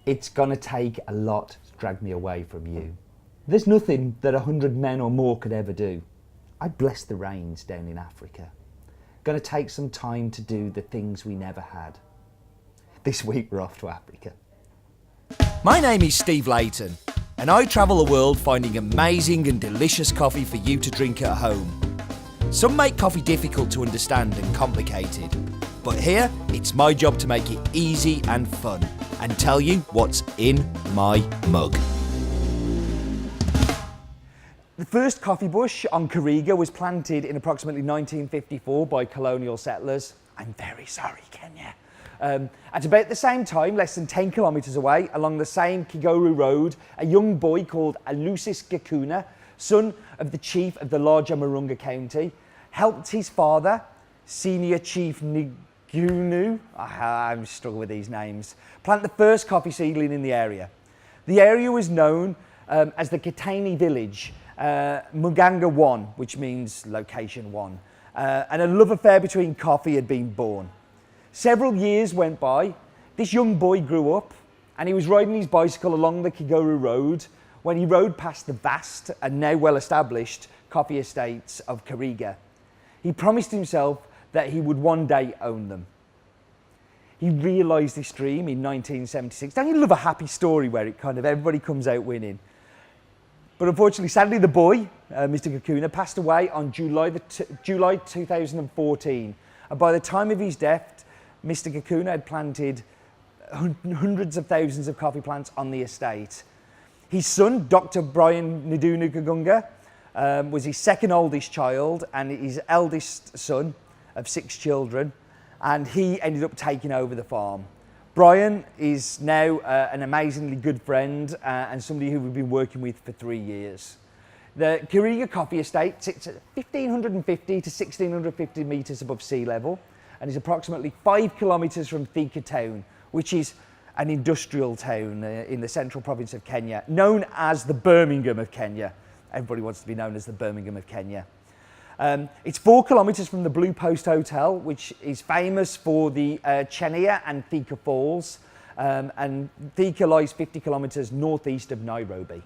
It's gonna take a lot to drag me away from you. There's nothing that 100 men or more could ever do. I bless the rains down in Africa. Gonna take some time to do the things we never had. This week we're off to Africa. My name is Steve Layton, and I travel the world finding amazing and delicious coffee for you to drink at home. Some make coffee difficult to understand and complicated, but here it's my job to make it easy and fun and tell you what's in my mug. The first coffee bush on Kiriga was planted in approximately 1954 by colonial settlers. I'm very sorry, Kenya. At about the same time, less than 10 kilometres away, along the same Kiguru road, a young boy called Alusis Gakuna, son of the chief of the larger Marunga County, helped his father, Senior Chief Ngunu, I'm struggling with these names, plant the first coffee seedling in the area. The area was known as the Kitani village, Muganga 1, which means location 1, and a love affair between coffee had been born. Several years went by, this young boy grew up, and he was riding his bicycle along the Kiguru road when he rode past the vast and now well-established coffee estates of Kiriga. He promised himself that he would one day own them. He realised this dream in 1976. Don't you love a happy story where it kind of everybody comes out winning? But unfortunately, sadly, the boy, Mr. Gakuna, passed away on July 2014. And by the time of his death, Mr. Gakuna had planted hundreds of thousands of coffee plants on the estate. His son, Dr. Brian Ndunu Kagunga, was his second oldest child and his eldest son of 6 children, and he ended up taking over the farm. Brian is now an amazingly good friend and somebody who we've been working with for 3 years. The Kiriga Coffee Estate sits at 1,550 to 1,650 metres above sea level and is approximately 5 kilometres from Thika town, which is an industrial town in the central province of Kenya, known as the Birmingham of Kenya. Everybody wants to be known as the Birmingham of Kenya. It's 4 kilometres from the Blue Post Hotel, which is famous for the Chania and Thika Falls, and Thika lies 50 kilometres northeast of Nairobi.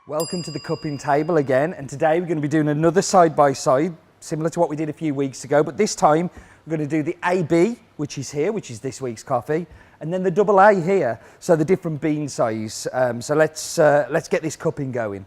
Welcome to the cupping table again, and today we're going to be doing another side-by-side, similar to what we did a few weeks ago, but this time we're going to do the AB, which is here, which is this week's coffee, and then the double A here, so the different bean size. So let's get this cupping going.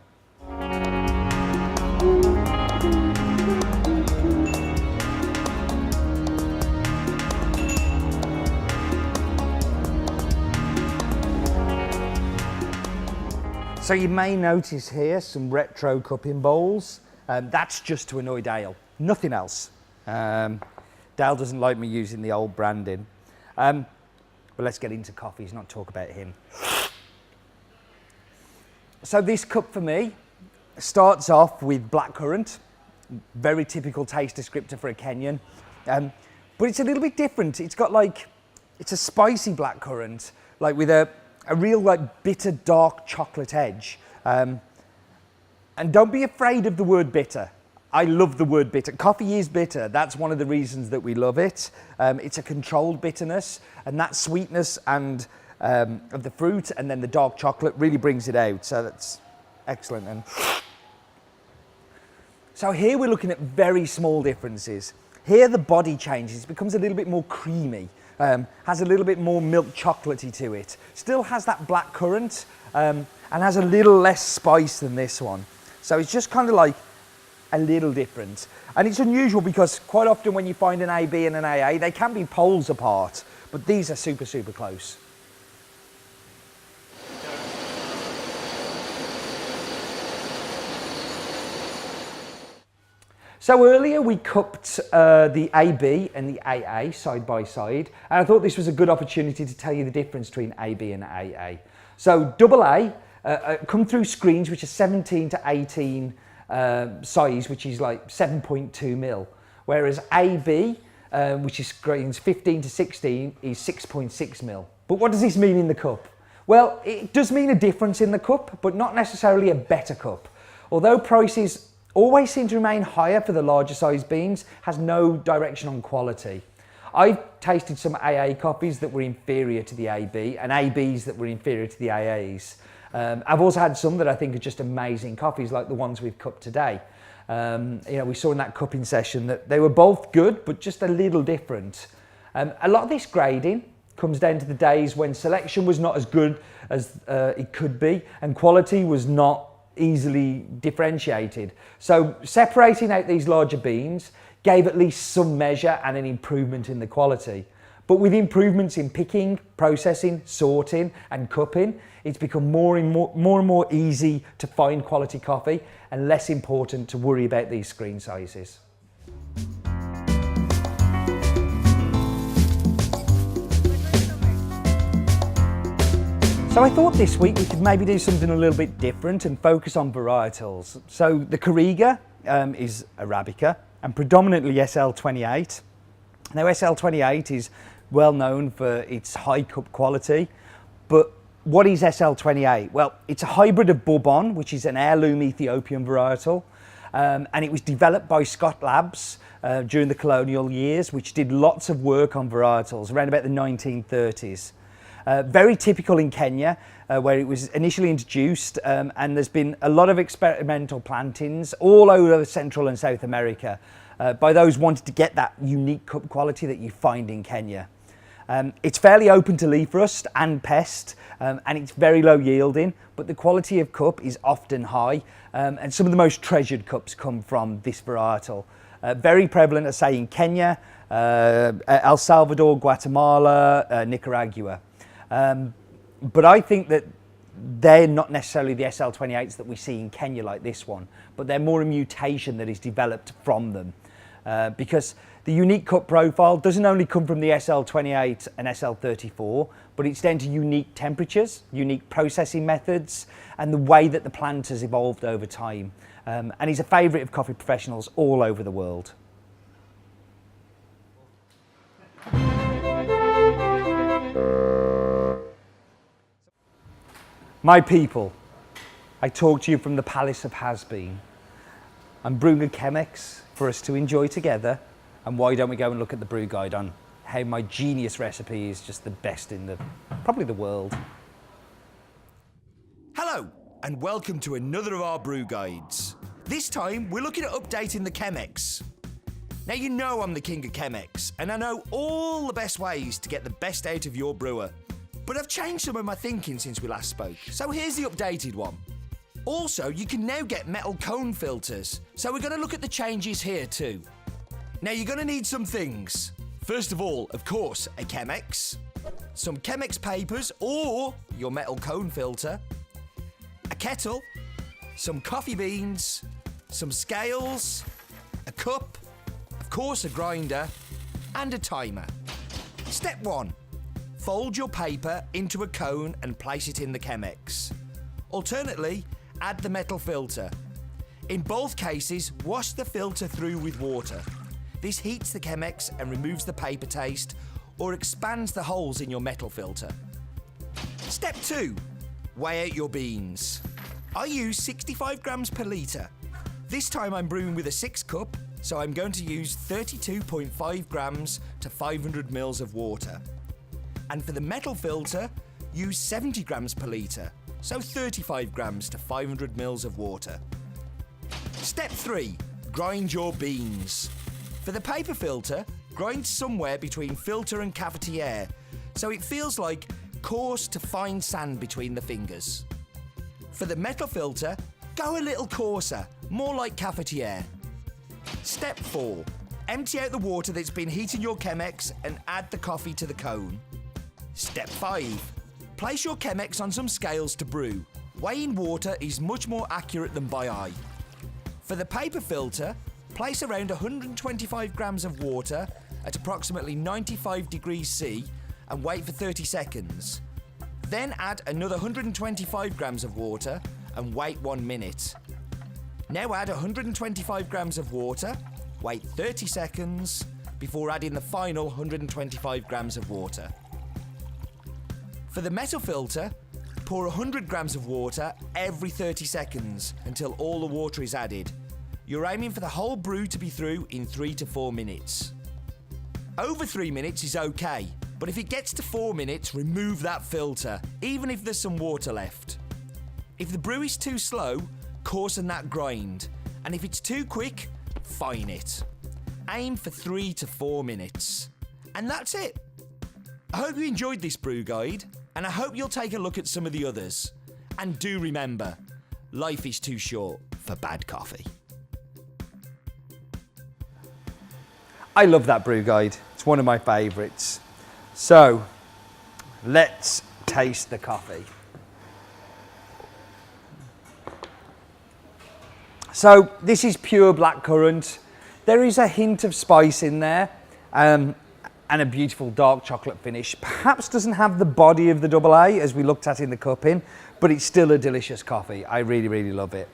So you may notice here some retro cupping bowls. That's just to annoy Dale, nothing else. Dale doesn't like me using the old branding. But let's get into coffees, not talk about him. So this cup for me starts off with blackcurrant, very typical taste descriptor for a Kenyan. But it's a little bit different. It's got it's a spicy blackcurrant, with a real bitter dark chocolate edge. And don't be afraid of the word bitter. I love the word bitter. Coffee is bitter. That's one of the reasons that we love it. It's a controlled bitterness, and that sweetness and of the fruit and then the dark chocolate really brings it out. So that's excellent. And so here we're looking at very small differences. Here the body changes, it becomes a little bit more creamy, has a little bit more milk chocolatey to it. Still has that black currant and has a little less spice than this one. So it's just kind of a little different. And it's unusual because quite often when you find an AB and an AA, they can be poles apart, but these are super, super close. So earlier we cupped the AB and the AA side by side, and I thought this was a good opportunity to tell you the difference between AB and AA. So double A come through screens which are 17 to 18 size, which is 7.2 mil, whereas AB, which is screens 15 to 16, is 6.6 mil. But what does this mean in the cup? Well, it does mean a difference in the cup, but not necessarily a better cup. Although prices always seem to remain higher for the larger size beans, has no direction on quality. I've tasted some AA coffees that were inferior to the AB and ABs that were inferior to the AAs. I've also had some that I think are just amazing coffees like the ones we've cupped today. We saw in that cupping session that they were both good but just a little different. A lot of this grading comes down to the days when selection was not as good as it could be and quality was not easily differentiated. So separating out these larger beans gave at least some measure and an improvement in the quality. But with improvements in picking, processing, sorting and cupping, it's become more and more easy to find quality coffee and less important to worry about these screen sizes. So I thought this week we could maybe do something a little bit different and focus on varietals. So the Kiriga is Arabica and predominantly SL28. Now SL28 is well known for its high cup quality, but what is SL28? Well, it's a hybrid of Bourbon, which is an heirloom Ethiopian varietal, and it was developed by Scott Labs during the colonial years, which did lots of work on varietals around about the 1930s. Very typical in Kenya, where it was initially introduced, and there's been a lot of experimental plantings all over Central and South America by those wanting to get that unique cup quality that you find in Kenya. It's fairly open to leaf rust and pest, and it's very low yielding, but the quality of cup is often high, and some of the most treasured cups come from this varietal. Very prevalent, as say, in Kenya, El Salvador, Guatemala, Nicaragua. But I think that they're not necessarily the SL28s that we see in Kenya like this one, but they're more a mutation that is developed from them. Because the unique cup profile doesn't only come from the SL28 and SL34, but it's down to unique temperatures, unique processing methods, and the way that the plant has evolved over time. And he's a favourite of coffee professionals all over the world. My people, I talk to you from the Palace of Has-Been. I'm brewing a Chemex for us to enjoy together, and why don't we go and look at the brew guide on how my genius recipe is just the best in probably the world. Hello, and welcome to another of our brew guides. This time, we're looking at updating the Chemex. Now you know I'm the king of Chemex, and I know all the best ways to get the best out of your brewer. But I've changed some of my thinking since we last spoke, so here's the updated one. Also, you can now get metal cone filters, so we're going to look at the changes here too. Now you're going to need some things. First of all, of course, a Chemex, some Chemex papers or your metal cone filter, a kettle, some coffee beans, some scales, a cup, of course a grinder, and a timer. Step 1. Fold your paper into a cone and place it in the Chemex. Alternately, add the metal filter. In both cases, wash the filter through with water. This heats the Chemex and removes the paper taste or expands the holes in your metal filter. Step 2. Weigh out your beans. I use 65 grams per litre. This time I'm brewing with a 6 cup, so I'm going to use 32.5 grams to 500 mils of water. And for the metal filter, use 70 grams per litre, so 35 grams to 500 mils of water. Step 3. Grind your beans. For the paper filter, grind somewhere between filter and cavity air, so it feels like coarse to fine sand between the fingers. For the metal filter, go a little coarser, more like cavity air. Step 4. Empty out the water that's been heating your Chemex and add the coffee to the cone. Step 5. Place your Chemex on some scales to brew. Weighing water is much more accurate than by eye. For the paper filter, place around 125 grams of water at approximately 95 degrees C and wait for 30 seconds. Then add another 125 grams of water and wait 1 minute. Now add 125 grams of water, wait 30 seconds before adding the final 125 grams of water. For the metal filter, pour 100 grams of water every 30 seconds until all the water is added. You're aiming for the whole brew to be through in 3 to 4 minutes. Over 3 minutes is okay, but if it gets to 4 minutes, remove that filter, even if there's some water left. If the brew is too slow, coarsen that grind, and if it's too quick, fine it. Aim for 3 to 4 minutes. And that's it. I hope you enjoyed this brew guide, and I hope you'll take a look at some of the others. And do remember, life is too short for bad coffee. I love that brew guide. It's one of my favourites. So, let's taste the coffee. So, this is pure blackcurrant. There is a hint of spice in there, and a beautiful dark chocolate finish. Perhaps doesn't have the body of the double A as we looked at in the cupping, but it's still a delicious coffee. I really, really love it.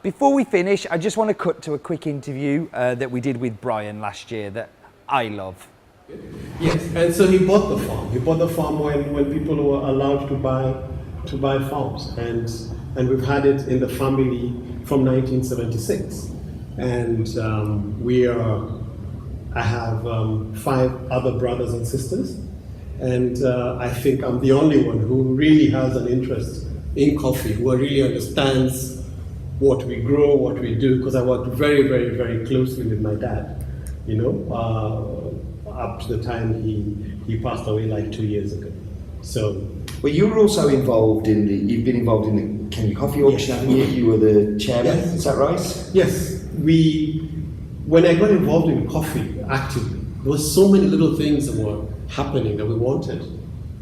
Before we finish, I just want to cut to a quick interview that we did with Brian last year that I love. Yes, and so he bought the farm. He bought the farm when people were allowed to buy farms, and we've had it in the family from 1976. And I have 5 other brothers and sisters, and I think I'm the only one who really has an interest in coffee, who really understands what we grow, what we do, because I worked very, very, very closely with my dad, you know, up to the time he passed away like 2 years ago. So. Well, you were also involved you've been involved in the Kenya Coffee Auction, haven't you? You were the chairman, Yes. Is that right? Yes, when I got involved in coffee actively, there were so many little things that were happening that we wanted.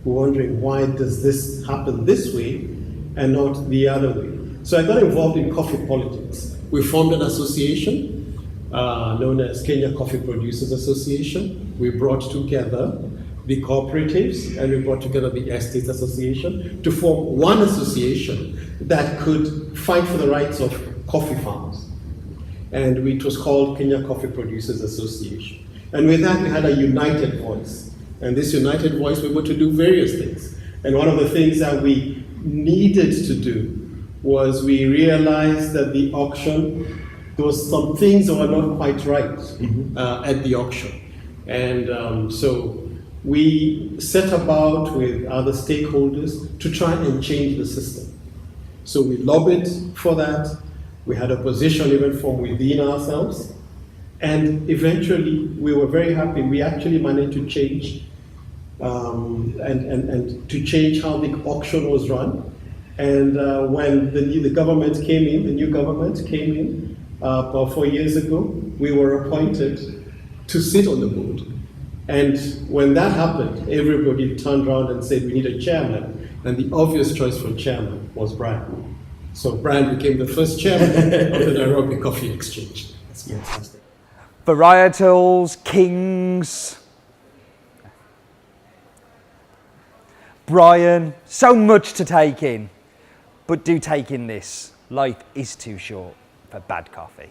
We were wondering, why does this happen this way and not the other way? So I got involved in coffee politics. We formed an association known as Kenya Coffee Producers Association. We brought together the cooperatives and we brought together the Estates Association to form one association that could fight for the rights of coffee farmers. And it was called Kenya Coffee Producers Association. And with that, we had a united voice. And this united voice, we were to do various things. And one of the things that we needed to do was we realized that the auction, there was some things that were not quite right at the auction. And so we set about with other stakeholders to try and change the system. So we lobbied for that. We had opposition even from within ourselves. And eventually we were very happy. We actually managed to change and to change how the auction was run. And when the government came in, the new government came in about 4 years ago, we were appointed to sit on the board. And when that happened, everybody turned around and said, we need a chairman. And the obvious choice for chairman was Brian. So Brian became the first chairman of the Nairobi Coffee Exchange. That's fantastic. Varietals, kings, Brian, so much to take in. But do take in this, life is too short for bad coffee.